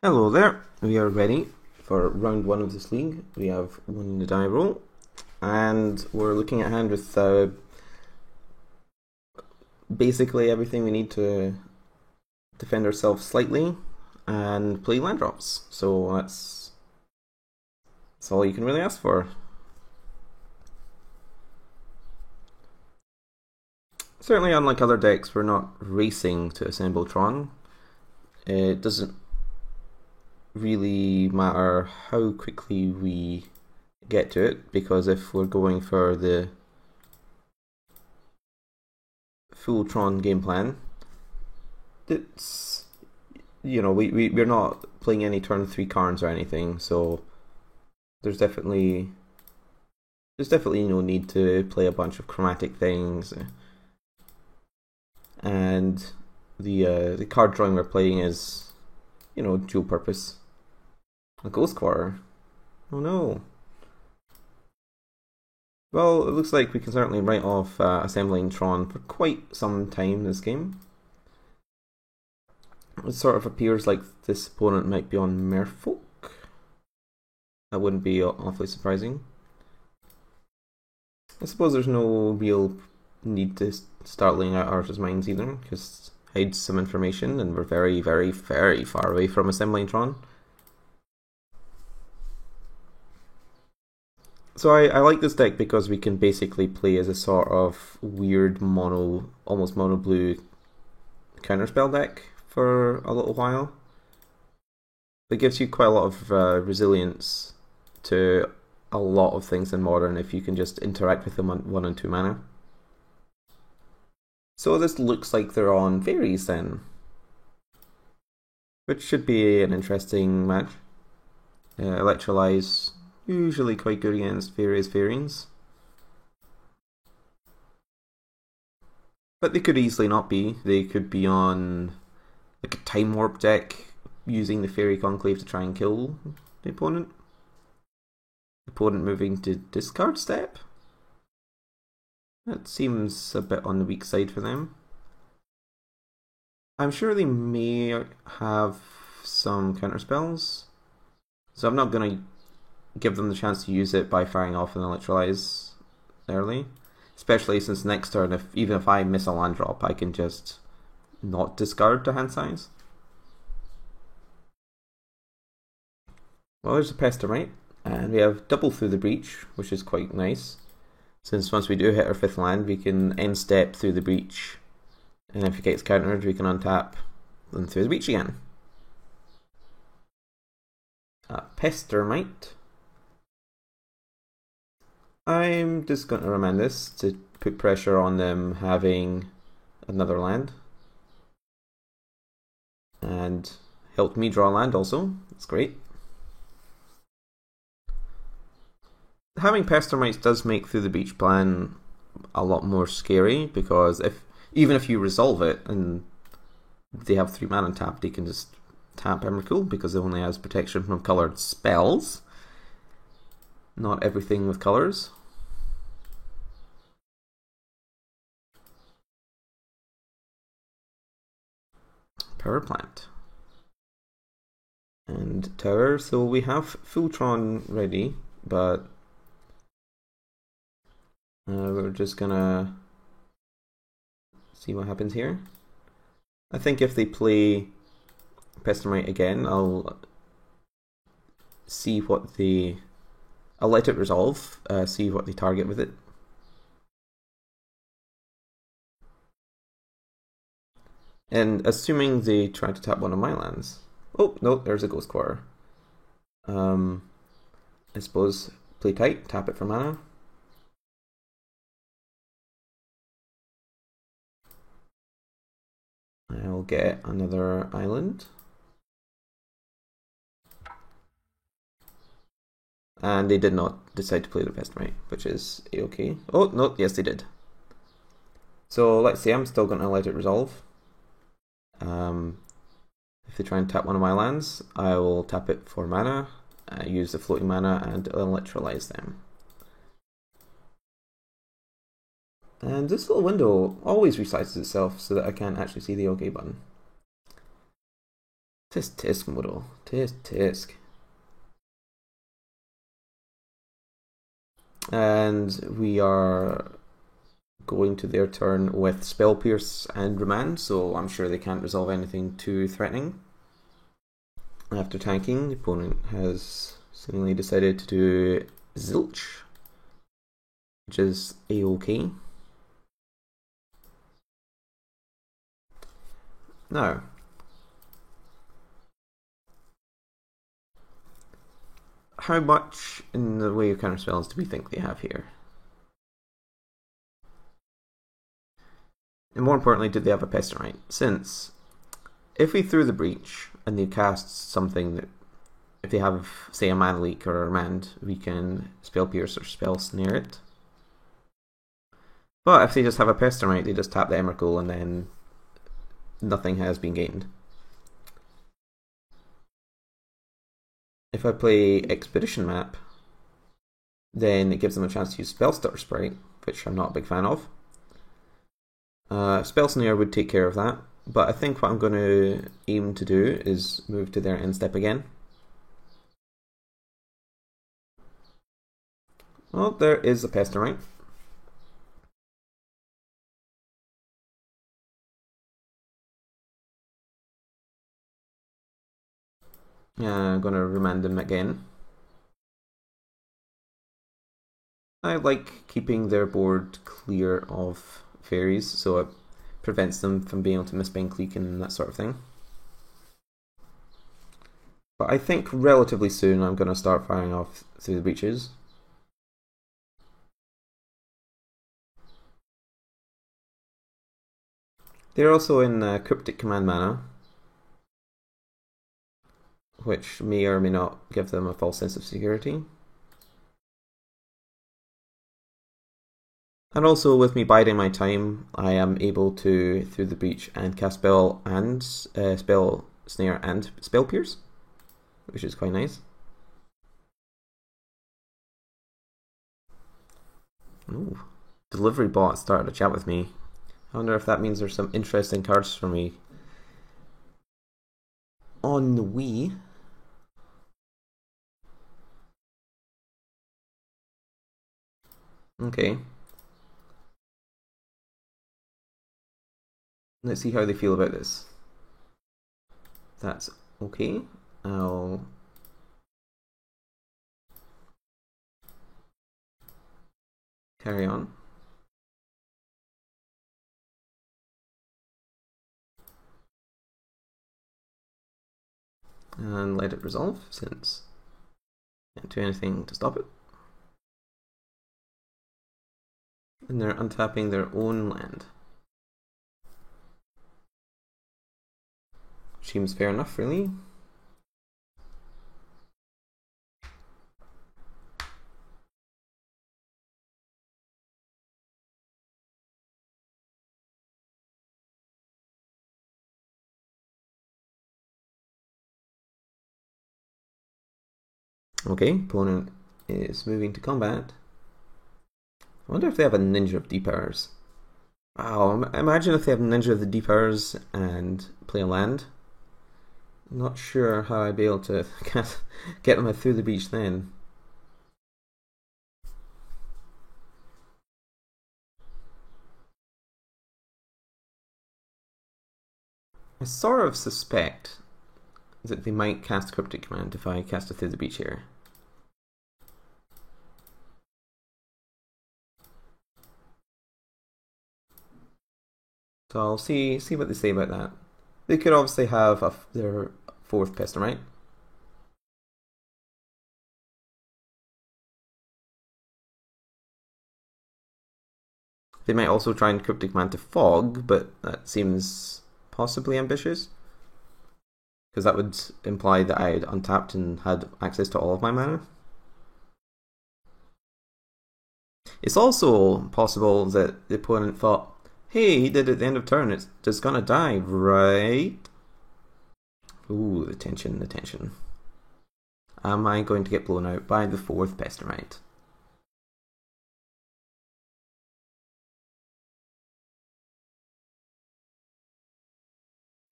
Hello there, we are ready for round one of this league. We have one in the die roll, and we're looking at hand with basically everything we need to defend ourselves slightly and play land drops. So that's all you can really ask for. Certainly, unlike other decks, we're not racing to assemble Tron. It doesn't really matter how quickly we get to it, because if we're going for the full Tron game plan, it's, we're not playing any turn 3 cards or anything, so there's definitely no need to play a bunch of chromatic things. And the card drawing we're playing is, dual purpose. A Ghost Quarter. Oh no. Well, it looks like we can certainly write off assembling Tron for quite some time this game. It sort of appears like this opponent might be on Merfolk. That wouldn't be awfully surprising. I suppose there's no real need to start laying out Archer's Minds either, because it hides some information and we're very, very, very far away from assembling Tron. So I like this deck because we can basically play as a sort of weird almost mono blue counterspell deck for a little while. It gives you quite a lot of resilience to a lot of things in Modern if you can just interact with them on 1 and 2 mana. So this looks like they're on Fairies then, which should be an interesting match. Electrolyze, usually quite good against various variants, but they could easily not be. They could be on like a Time Warp deck using the Fairy Conclave to try and kill the opponent. The opponent moving to discard step? That seems a bit on the weak side for them. I'm sure they may have some counterspells, so I'm not going to give them the chance to use it by firing off an Electrolyze early. Especially since next turn, even if I miss a land drop, I can just not discard to hand size. Well, there's a Pestermite, and we have double Through the Breach, which is quite nice. Since once we do hit our 5th land, we can end step Through the Breach, and if it gets countered, we can untap and Through the Breach again. Pestermite. I'm just going to remand this to put pressure on them having another land. And helped me draw land also. That's great. Having Pestermites does make Through the Breach plan a lot more scary, because even if you resolve it and they have 3 mana tapped, they can just tap Emrakul because it only has protection from colored spells. Not everything with colors. Power Plant. And Tower, so we have Fulltron ready, but we're just gonna see what happens here. I think if they play Pestermite again, I'll see what I'll let it resolve, see what they target with it. And assuming they try to tap one of my lands. Oh, no, there's a Ghost Quarter. I suppose play tight, tap it for mana. I'll get another island. And they did not decide to play the Pestermite, which is a-okay. Oh, no, yes they did. So let's see, I'm still going to let it resolve. If they try and tap one of my lands, I will tap it for mana, use the floating mana, and electrolyze them. And this little window always resizes itself so that I can't actually see the OK button. Tisk tisk model. Tisk tisk. And we are going to their turn with Spell Pierce and Remand, so I'm sure they can't resolve anything too threatening. After tanking, the opponent has seemingly decided to do Zilch, which is a-okay. Now, how much in the way of counter spells do we think they have here? And more importantly, did they have a Pestilite? Since if we threw the Breach and they cast something that, if they have, say, a Mana Leak or a Remand, we can Spell Pierce or Spell Snare it. But if they just have a Pestilite, they just tap the Emrakul and then nothing has been gained. If I play Expedition Map, then it gives them a chance to use Spellstutter Sprite, which I'm not a big fan of. Spell Snare would take care of that, but I think what I'm going to aim to do is move to their end step again. Well, there is a Pestilite. I'm going to remand them again. I like keeping their board clear of fairies, so it prevents them from being able to misspend Clique and that sort of thing. But I think relatively soon I'm going to start firing off through the breaches. They're also in Cryptic Command mana, which may or may not give them a false sense of security. And also, with me biding my time, I am able to, through the breach, and cast Spell and Spell Snare and Spell Pierce, which is quite nice. Ooh, Delivery Bot started a chat with me. I wonder if that means there's some interesting cards for me on the Wii. Okay. Let's see how they feel about this. That's okay. I'll carry on. And let it resolve, since I can't do anything to stop it. And they're untapping their own land. Seems fair enough, really. Okay, opponent is moving to combat. I wonder if they have a Ninja of Deepowers. Wow, imagine if they have Ninja of the Deepowers and play a land. I'm not sure how I'd be able to get them through the breach then. I sort of suspect that they might cast Cryptic Command if I cast it through the breach here. So I'll see what they say about that. They could obviously have their fourth Pestilite. They might also try and Cryptic Command to Fog, but that seems possibly ambitious, because that would imply that I had untapped and had access to all of my mana. It's also possible that the opponent thought, hey, he did it at the end of turn, it's just gonna die, right? Ooh, the tension, the tension. Am I going to get blown out by the fourth Pestilite?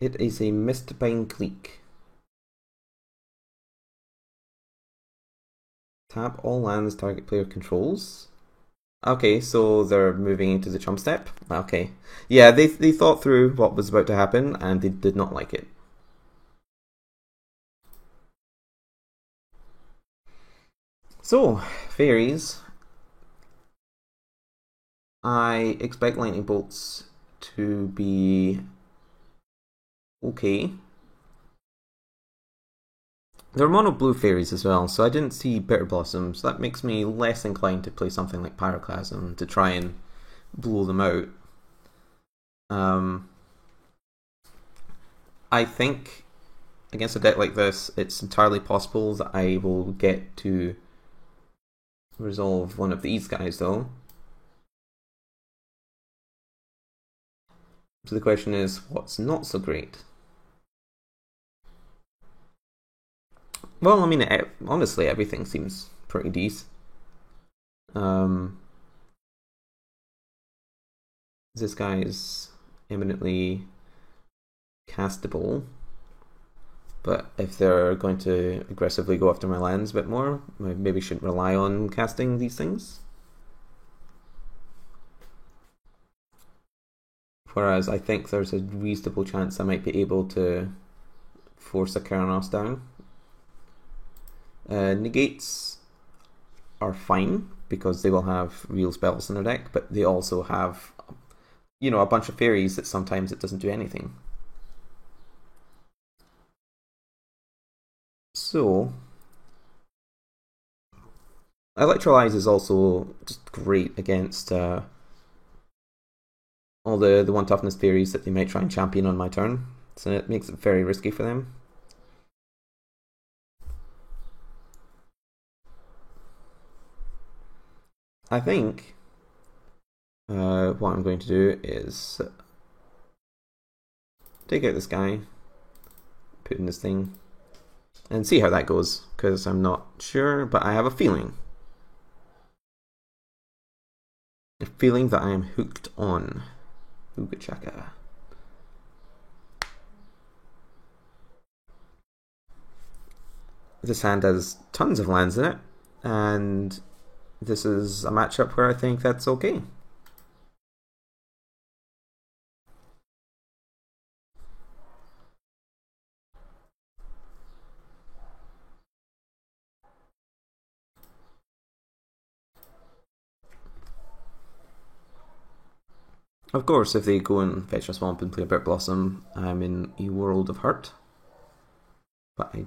It is a Mistbind Clique. Tap all lands target player controls. Okay, so they're moving into the chump step. Okay. Yeah, they thought through what was about to happen and they did not like it. So, fairies. I expect lightning bolts to be okay. There are mono blue fairies as well, so I didn't see Bitter Blossom, so that makes me less inclined to play something like Pyroclasm to try and blow them out. I think against a deck like this, it's entirely possible that I will get to resolve one of these guys though. So the question is, what's not so great? Well, I mean, honestly, everything seems pretty decent. This guy is eminently castable, but if they're going to aggressively go after my lands a bit more, I maybe shouldn't rely on casting these things. Whereas I think there's a reasonable chance I might be able to force a Keranos down. Negates are fine because they will have real spells in their deck, but they also have, you know, a bunch of fairies that sometimes it doesn't do anything. So, Electrolyze is also just great against all the 1 toughness fairies that they might try and champion on my turn, so it makes it very risky for them. I think what I'm going to do is take out this guy, put in this thing, and see how that goes, because I'm not sure, but I have a feeling. A feeling that I am hooked on Ooga Chaka. This hand has tons of lands in it, and this is a matchup where I think that's okay. Of course, if they go and fetch a swamp and play a Bitter Blossom, I'm in a world of hurt. But I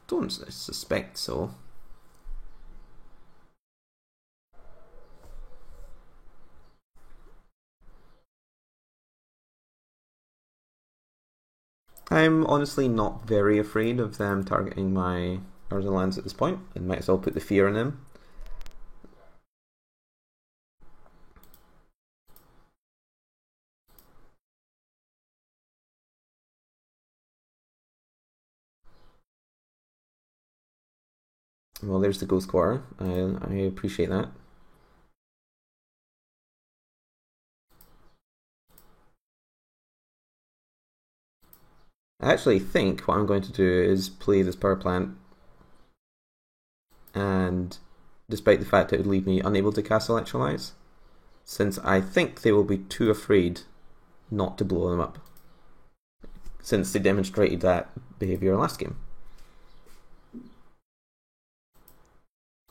don't suspect so. I'm honestly not very afraid of them targeting my other lands at this point, and might as well put the fear in them. Well, there's the Ghost Quarter. I appreciate that. I actually think what I'm going to do is play this power plant, and despite the fact it would leave me unable to cast Electrolyze, since I think they will be too afraid not to blow them up, since they demonstrated that behaviour last game.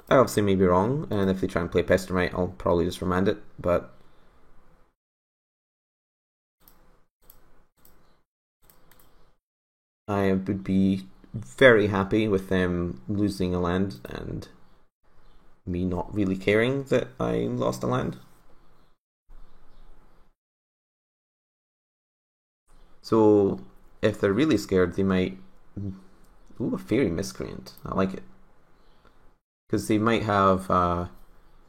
I obviously may be wrong, and if they try and play Pestermite, I'll probably just remand it, but I would be very happy with them losing a land and me not really caring that I lost a land. So if they're really scared, they might... Ooh, a Fairy Miscreant. I like it. Because they might have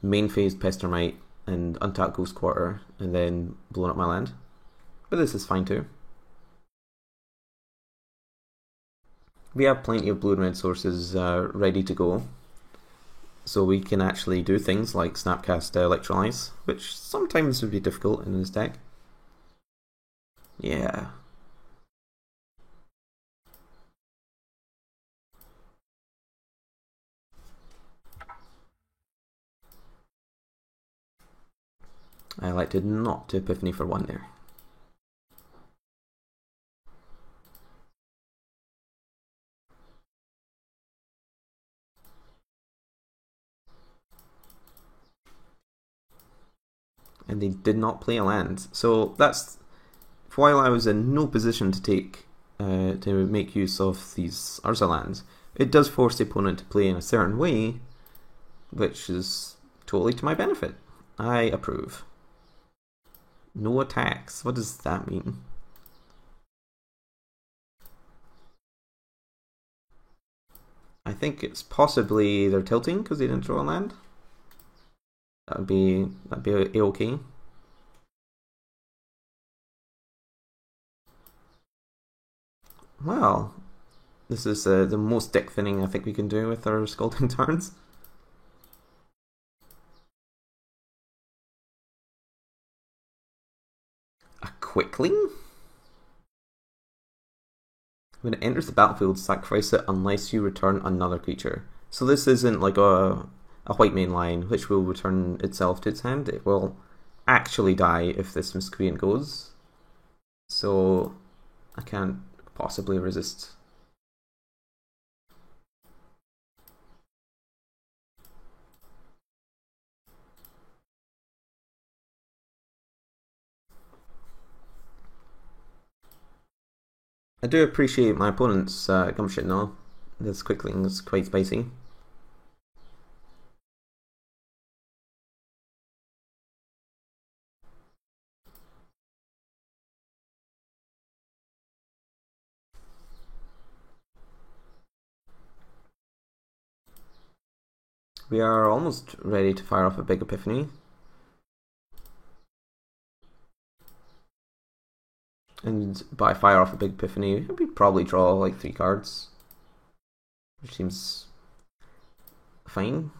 main phase Pestermite and untap Ghost Quarter and then blown up my land. But this is fine too. We have plenty of blue and red sources ready to go, so we can actually do things like Snapcast Electrolyze, which sometimes would be difficult in this deck. Yeah. I elected not to Epiphany for 1 there. And they did not play a land. So that's while I was in no position to take to make use of these Urza lands, it does force the opponent to play in a certain way, which is totally to my benefit. I approve. No attacks. What does that mean? I think it's possibly they're tilting because they didn't draw a land. That'd be a-okay. Well, this is the most deck thinning I think we can do with our Scalding Tarns. A Quickling? When it enters the battlefield, sacrifice it unless you return another creature. So this isn't like a white main line, which will return itself to its hand. It will actually die if this Miscreant goes. So I can't possibly resist. I do appreciate my opponent's gumption though. This Quickling is quite spicy. We are almost ready to fire off a big Epiphany. And by fire off a big Epiphany, we probably draw like 3 cards, which seems fine.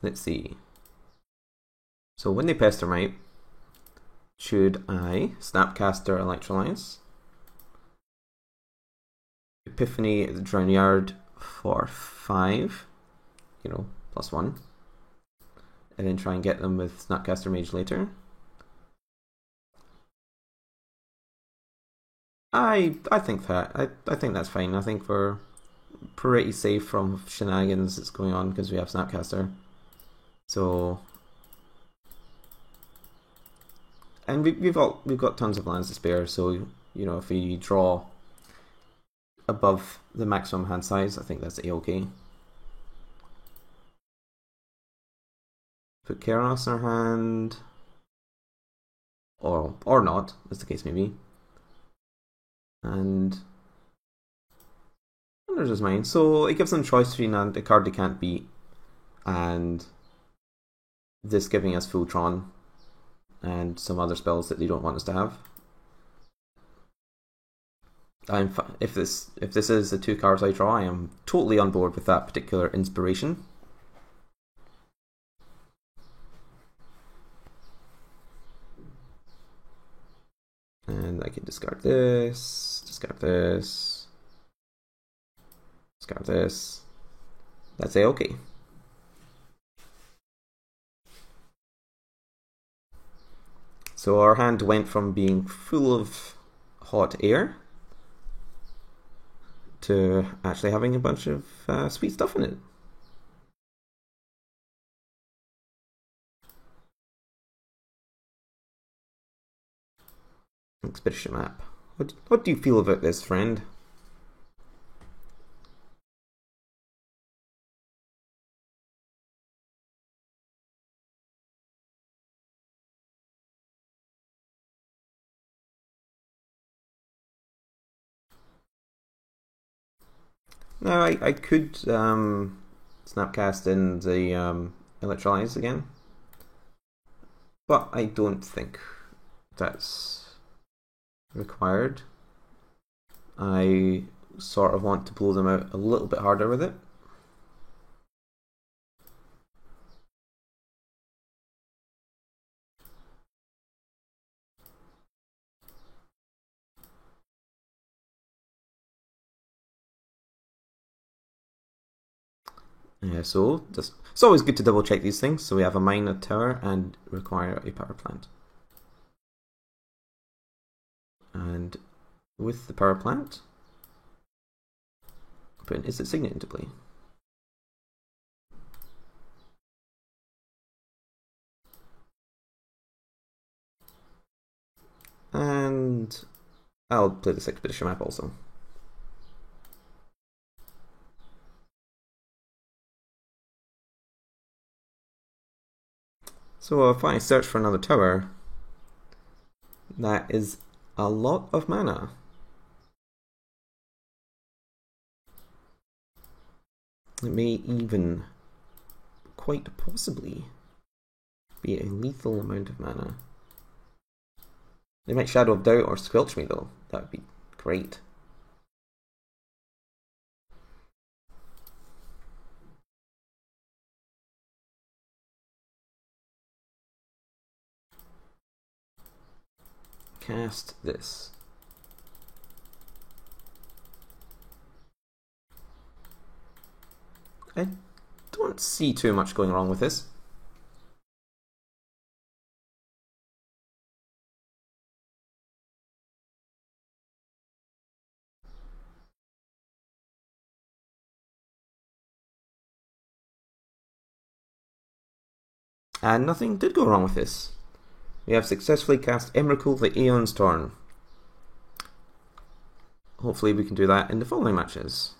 Let's see. So when they Pestermite, should I Snapcaster Electrolyze, Epiphany at the Drownyard for 5, +1, and then try and get them with Snapcaster Mage later? I think that I think that's fine. I think we're pretty safe from shenanigans that's going on because we have Snapcaster. So, and we've got tons of lands to spare. So if we draw above the maximum hand size, I think that's a-okay. Put Keranos in our hand, or not, as the case may be. And there's his mine. So it gives them choice between a card they can't beat and this giving us full Tron and some other spells that they don't want us to have. If this is the 2 cards I draw, I am totally on board with that particular inspiration. And I can discard this, discard this, discard this. That's a-okay. So our hand went from being full of hot air to actually having a bunch of sweet stuff in it. Expedition map. What do you feel about this, friend? No, I could Snapcast in the Electrolyze again, but I don't think that's required. I sort of want to blow them out a little bit harder with it. So it's always good to double check these things. So we have a mine, a tower, and require a power plant. And with the power plant, put an instant signet into play. And I'll play this expedition map also. So if I search for another tower, that is a lot of mana. It may even quite possibly be a lethal amount of mana. They might Shadow of Doubt or Squelch me though. That would be great. Cast this. I don't see too much going wrong with this. And nothing did go wrong with this. We have successfully cast Emrakul the Aeon's Torn. Hopefully we can do that in the following matches.